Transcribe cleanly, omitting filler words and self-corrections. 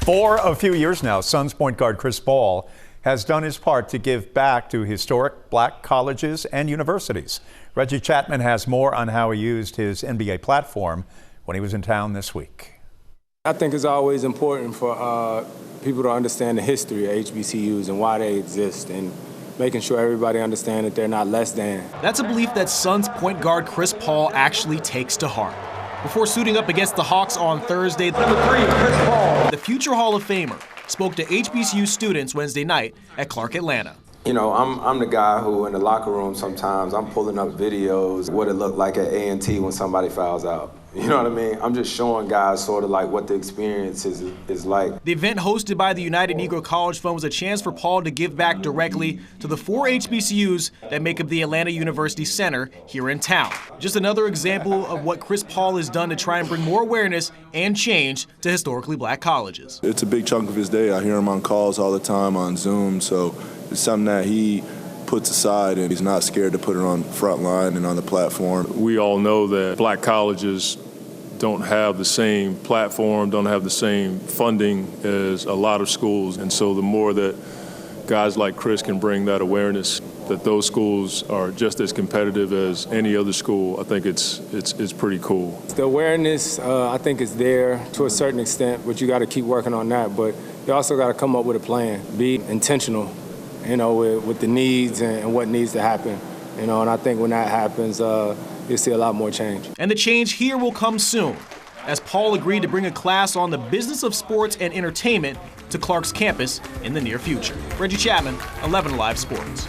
For a few years now, Suns point guard Chris Paul has done his part to give back to historic black colleges and universities. Reggie Chatman has more on how he used his NBA platform when he was in town this week. I think it's always important for people to understand the history of HBCUs and why they exist, and making sure everybody understands that they're not less than. That's a belief that Suns point guard Chris Paul actually takes to heart. Before suiting up against the Hawks on Thursday, number 3, Chris Paul, the future Hall of Famer, spoke to HBCU students Wednesday night at Clark Atlanta. You know, I'm the guy who in the locker room sometimes I'm pulling up videos, what it looked like at A&T when somebody fouls out. You know what I mean? I'm just showing guys sort of like what the experience is like. The event hosted by the United Negro College Fund was a chance for Paul to give back directly to the 4 HBCUs that make up the Atlanta University Center here in town. Just another example of what Chris Paul has done to try and bring more awareness and change to historically black colleges. It's a big chunk of his day. I hear him on calls all the time on Zoom, so it's something that he puts aside, and he's not scared to put it on the front line and on the platform. We all know that black colleges don't have the same platform, don't have the same funding as a lot of schools, and so the more that guys like Chris can bring that awareness that those schools are just as competitive as any other school, I think it's pretty cool. The awareness, I think, is there to a certain extent, but you got to keep working on that. But you also got to come up with a plan, be intentional, you know, with the needs and what needs to happen. You know, and I think when that happens, you'll see a lot more change. And the change here will come soon, as Paul agreed to bring a class on the business of sports and entertainment to Clark's campus in the near future. Reggie Chatman, 11 Alive Sports.